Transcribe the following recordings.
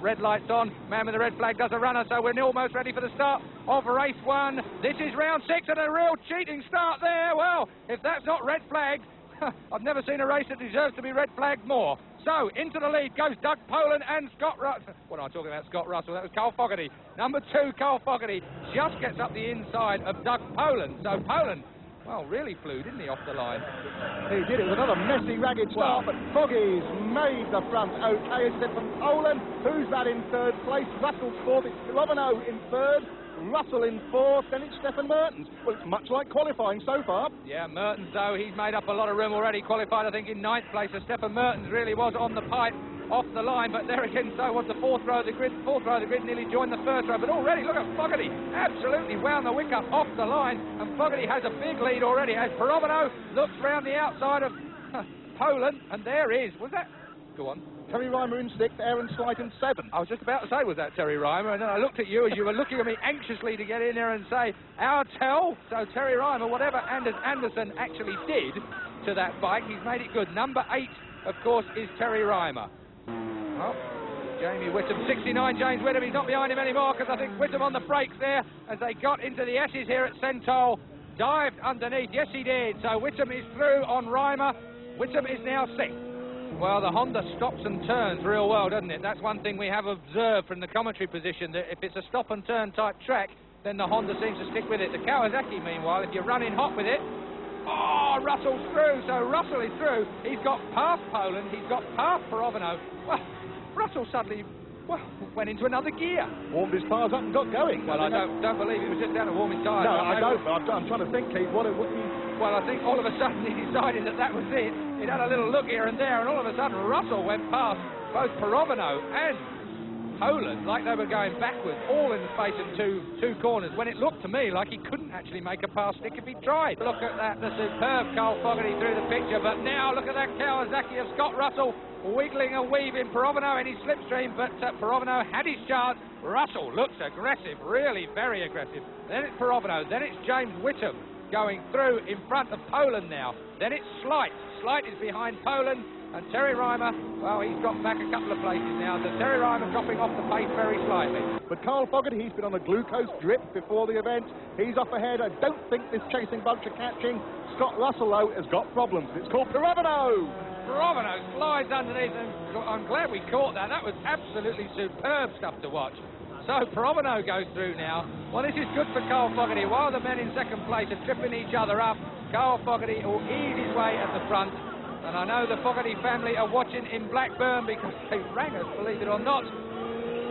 red light's on, man with the red flag does a runner, so we're almost ready for the start of race 1. This is round 6 and a real cheating start there. Well, if that's not red flagged, I've never seen a race that deserves to be red flagged more. So, into the lead goes Doug Poland and Scott Russell. What am I talking about? Scott Russell. That was Carl Fogarty. Number 2, Carl Fogarty, just gets up the inside of Doug Poland. So, Poland, well, really flew, didn't he, off the line? He did. It was another messy, ragged start, but Foggy's made the front okay. Instead from Poland, who's that in 3rd place? Russell's 4th. It's Romano in 3rd. Russell in 4th, then it's Stefan Mertens. Well, it's much like qualifying so far. Yeah, Mertens, though, he's made up a lot of room already. Qualified, I think, in 9th place. So Stefan Mertens really was on the pipe off the line, but there again, so was the 4th row of the grid. 4th row of the grid nearly joined the 1st row, but already, look at Fogarty, absolutely wound the wick up off the line, and Fogarty has a big lead already as Perovino looks round the outside of Poland, and there is, was that? Go on. Terry Reimer in 6th, Aaron Slight in 7th. I was just about to say, was that Terry Reimer? And then I looked at you as you were looking at me anxiously to get in there and say, our tell. So Terry Reimer, whatever Anders Andersen actually did to that bike, he's made it good. Number 8, of course, is Terry Reimer. Well, Jamie Whitham, 69, James Whitham. He's not behind him anymore because I think Whitham on the brakes there as they got into the S's here at Sentul. Dived underneath. Yes, he did. So Whitham is through on Reimer. Whitham is now 6th. Well, the Honda stops and turns real well, doesn't it? That's one thing we have observed from the commentary position, that if it's a stop and turn type track, then the Honda seems to stick with it. The Kawasaki, meanwhile, if you're running hot with it, oh, Russell's through, so Russell is through. He's got past Poland, he's got past Perovino. Well, Russell suddenly, well, went into another gear. Warmed his tyres up and got going. Well, I don't believe he was just down to warm his tyres. No, I don't, but I'm trying to think, Keith, what well, I think all of a sudden he decided that was it. He'd had a little look here and there, and all of a sudden Russell went past both Perovino and Poland like they were going backwards, all in the space of two corners, when it looked to me like he couldn't actually make a pass stick if he tried. Look at that, the superb Carl Fogarty through the picture, but now look at that Kawasaki of Scott Russell wiggling and weaving Perovino in his slipstream, but Perovino had his chance. Russell looks aggressive, really very aggressive. Then it's Perovino, then it's James Whitham going through in front of Poland now. Then it's Slight. Slight is behind Poland, and Terry Reimer, well, he's dropped back a couple of places now, so Terry Reimer dropping off the pace very slightly. But Carl Fogarty, he's been on a glucose drip before the event. He's off ahead. I don't think this chasing bunch are catching. Scott Russell, though, has got problems. It's called Perovino. Perovino slides underneath, and I'm glad we caught that. That was absolutely superb stuff to watch. So Perovino goes through now. Well, this is good for Carl Fogarty. While the men in 2nd place are tripping each other up, Carl Fogarty will ease his way at the front. And I know the Fogarty family are watching in Blackburn because they rang us, believe it or not,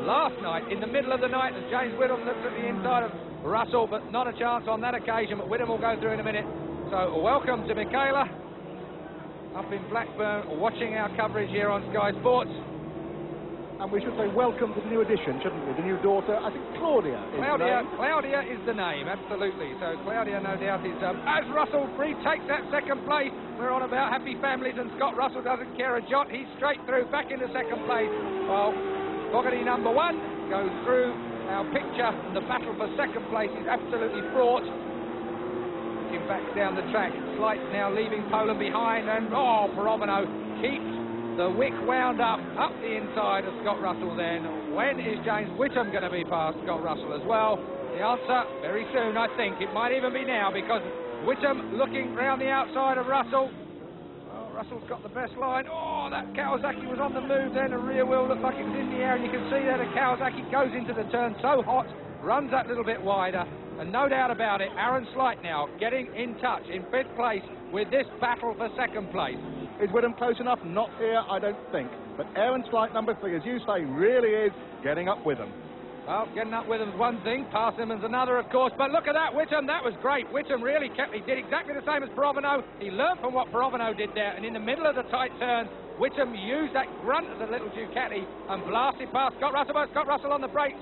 last night, in the middle of the night, as James Whitham looked at the inside of Russell, but not a chance on that occasion. But Whitham will go through in a minute. So welcome to Michaela up in Blackburn, watching our coverage here on Sky Sports. And we should say welcome to the new addition, shouldn't we? The new daughter, I think Claudia is the name. Claudia is the name, absolutely. So Claudia, no doubt, is... as Russell retakes that 2nd place, we're on about happy families, and Scott Russell doesn't care a jot. He's straight through, back into 2nd place. Well, Fogarty number 1 goes through our picture. The battle for 2nd place is absolutely fraught. Looking back down the track, Slight now leaving Poland behind, and Perovino keeps the wick wound up the inside of Scott Russell then. When is James Whitham going to be past Scott Russell as well? The answer, very soon, I think. It might even be now, because Whitham looking round the outside of Russell. Well, Russell's got the best line. Oh, that Kawasaki was on the move then. The rear wheel looked like it was in the air, and you can see there the Kawasaki goes into the turn so hot, runs that little bit wider. And no doubt about it, Aaron Slight now getting in touch in 5th place with this battle for 2nd place. Is Whitham close enough? Not here, I don't think. But Aaron Slight, number 3, as you say, really is getting up with him. Well, getting up with him's one thing, past him is another, of course. But look at that, Whitham, that was great. Whitham really he did exactly the same as Perovino. He learned from what Perovino did there, and in the middle of the tight turn, Whitham used that grunt of the little Ducati and blasted past Scott Russell. But Scott Russell on the brakes.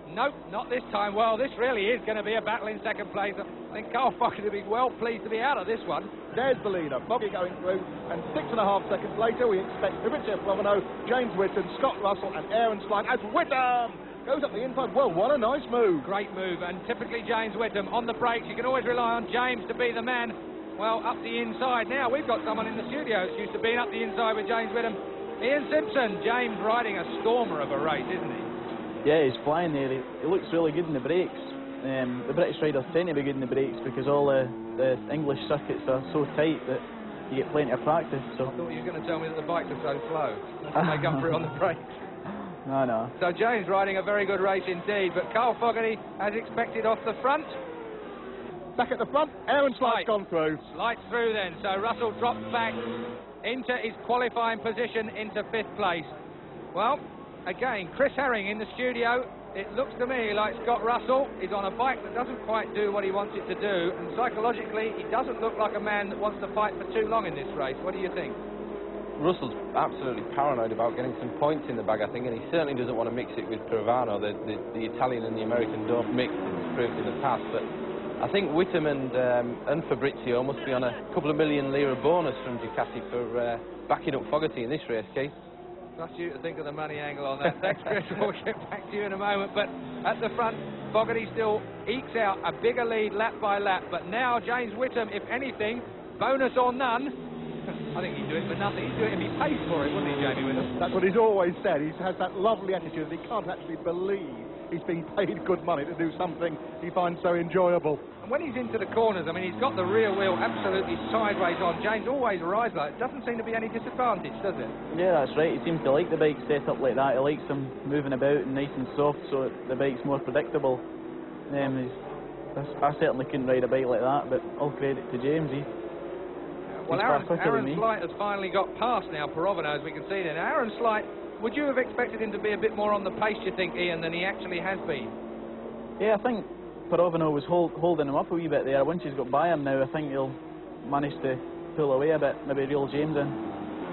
Nope, not this time. Well, this really is going to be a battle in 2nd place. I think Carl Fogarty will be well pleased to be out of this one. There's the leader, Foggy going through, and 6.5 seconds later we expect Fabrizio Perovino, James Whitham, Scott Russell and Aaron Slight as Whitham goes up the inside. Well, what a nice move. Great move, and typically James Whitham on the brakes. You can always rely on James to be the man. Well, up the inside now. We've got someone in the studio who's used to being up the inside with James Whitham. Ian Simpson, James riding a stormer of a race, isn't he? Yeah, he's flying there. He looks really good in the brakes. The British riders tend to be good in the brakes because all the English circuits are so tight that you get plenty of practice. So. I thought you were going to tell me that the bikes are so slow. That's when they come through on the brakes. No. So James riding a very good race indeed, but Carl Fogarty, as expected, off the front. Back at the front, Aaron Slight's gone through. Slight's through then, so Russell drops back into his qualifying position into 5th place. Well, again, Chris Herring in the studio. It looks to me like Scott Russell is on a bike that doesn't quite do what he wants it to do, and psychologically he doesn't look like a man that wants to fight for too long in this race. What do you think? Russell's absolutely paranoid about getting some points in the bag, I think, and he certainly doesn't want to mix it with Provano. The Italian and the American don't mix, it's proved in the past, but I think Whitham and Fabrizio must be on a couple of million lira bonus from Ducati for backing up Fogarty in this race, Keith. Trust you to think of the money angle on that. Thanks, Chris. We'll get back to you in a moment. But at the front, Fogarty still ekes out a bigger lead lap by lap. But now James Whitham, if anything, bonus or none, I think he'd do it for nothing. He'd do it if he paid for it, wouldn't he, Jamie Whitham? That's what he's always said. He has that lovely attitude that he can't actually believe he's being paid good money to do something he finds so enjoyable. And when he's into the corners, I mean, he's got the rear wheel absolutely sideways on. James always rides like it. Doesn't seem to be any disadvantage, does it? Yeah, that's right. He seems to like the bike set up like that. He likes them moving about and nice and soft, so the bike's more predictable. I certainly couldn't ride a bike like that, but all credit to James. Well, Aaron Slight has finally got past now Provano, as we can see there. Now, Aaron Slight, would you have expected him to be a bit more on the pace, you think, Ian, than he actually has been? Yeah, I think Provano was holding him up a wee bit there. Once he's got by him now, I think he'll manage to pull away a bit, maybe reel James in.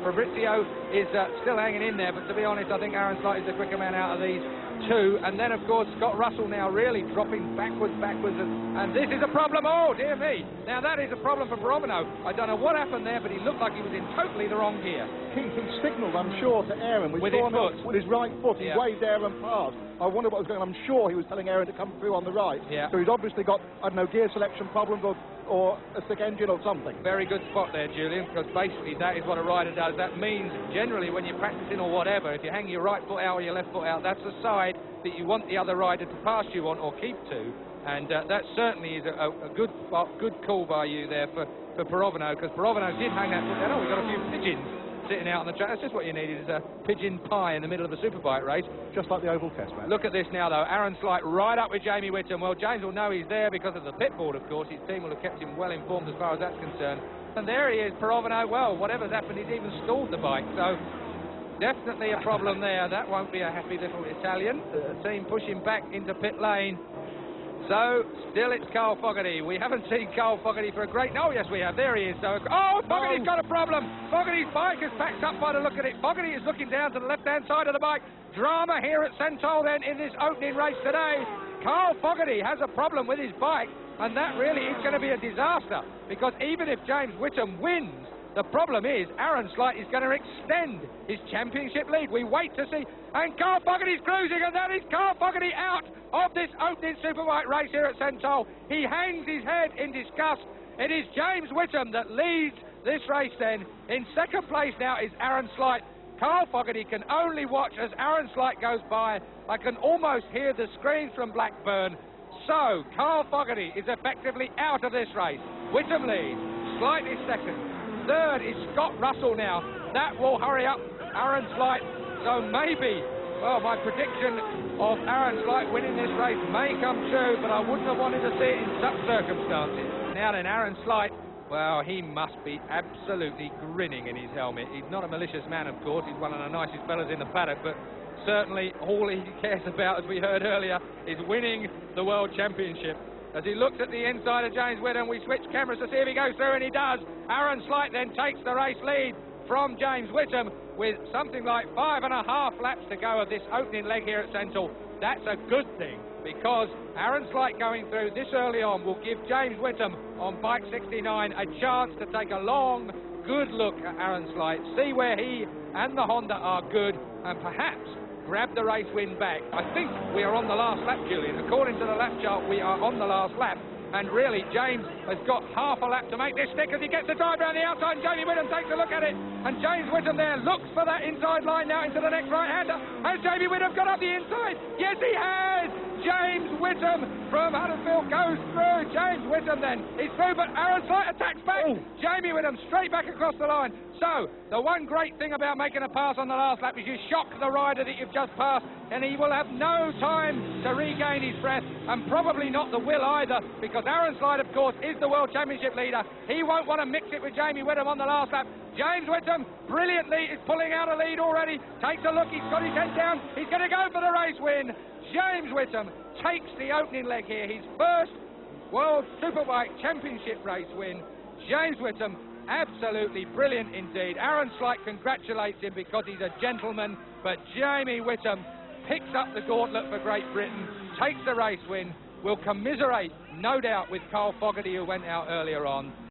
Fabrizio is still hanging in there, but to be honest, I think Aaron Slight is the quicker man out of these two. And then, of course, Scott Russell now really dropping backwards, and this is a problem. Oh, dear me. Now, that is a problem for Provano. I don't know what happened there, but he looked like he was in totally the wrong gear. He signalled, I'm sure, to Aaron with his foot. With his right foot. He waved Aaron past. I wonder what was going on. I'm sure he was telling Aaron to come through on the right. Yeah. So he's obviously got, I don't know, gear selection problems or a sick engine or something. Very good spot there, Julian, because basically that is what a rider does. That means generally when you're practicing or whatever, if you hang your right foot out or your left foot out, that's the side that you want the other rider to pass you on or keep to. And that certainly is a good call by you there for Provano, because Provano did hang that foot down. Oh, we've got a few pigeons sitting out on the track. That's just what you needed, is a pigeon pie in the middle of a Superbike race. Just like the oval test, man. Look at this now, though. Aaron Slight right up with Jamie Whitham. Well, James will know he's there because of the pit board, of course. His team will have kept him well informed as far as that's concerned. And there he is, Provano. Well, whatever's happened, he's even stalled the bike. So definitely a problem there. That won't be a happy little Italian. The team pushing back into pit lane. So, still it's Carl Fogarty. We haven't seen Carl Fogarty for a great... Oh, yes, we have. There he is. So, oh, Fogarty's got a problem. Fogarty's bike is packed up by the look of it. Fogarty is looking down to the left-hand side of the bike. Drama here at Sentul, then, in this opening race today. Carl Fogarty has a problem with his bike, and that really is going to be a disaster, because even if James Whitham wins, the problem is Aaron Slight is going to extend his championship lead. We wait to see. And Carl Fogarty's cruising, and that is Carl Fogarty out of this opening Superbike race here at Sentul. He hangs his head in disgust. It is James Whitham that leads this race then. In second place now is Aaron Slight. Carl Fogarty can only watch as Aaron Slight goes by. I can almost hear the screams from Blackburn. So, Carl Fogarty is effectively out of this race. Whitham leads. Slight is second. Third is Scott Russell now. That will hurry up Aaron Slight. So maybe, well, my prediction of Aaron Slight winning this race may come true, but I wouldn't have wanted to see it in such circumstances. Now then, Aaron Slight, well, he must be absolutely grinning in his helmet. He's not a malicious man, of course. He's one of the nicest fellas in the paddock, but certainly all he cares about, as we heard earlier, is winning the World Championship. As he looks at the inside of James Whitham, we switch cameras to see if he goes through, and he does. Aaron Slight then takes the race lead from James Whitham with something like 5.5 laps to go of this opening leg here at Sentul. That's a good thing, because Aaron Slight going through this early on will give James Whitham on bike 69 a chance to take a long, good look at Aaron Slight, see where he and the Honda are good, and perhaps grab the race win back. I think we are on the last lap, Julian. According to the lap chart, we are on the last lap. And really, James has got half a lap to make this stick as he gets the drive around the outside, and Jamie Whitham takes a look at it. and James Whitham there looks for that inside line now into the next right-hander. Has Jamie Whitham got up the inside? Yes, he has! James Whitham from Huddersfield goes through. James Whitham then is through, but Aaron Slight attacks back. Jamie Whitham straight back across the line. So, the one great thing about making a pass on the last lap is you shock the rider that you've just passed, and he will have no time to regain his breath, and probably not the will either, because Aaron Slight, of course, is the World Championship leader. He won't want to mix it with Jamie Whitham on the last lap. James Whitham, brilliantly, is pulling out a lead already. Takes a look, he's got his head down. He's going to go for the race win. James Whitham takes the opening leg here. His first World Superbike Championship race win. James Whitham, absolutely brilliant indeed. Aaron Slight congratulates him because he's a gentleman, but Jamie Whitham picks up the gauntlet for Great Britain, takes the race win, will commiserate, no doubt, with Carl Fogarty, who went out earlier on.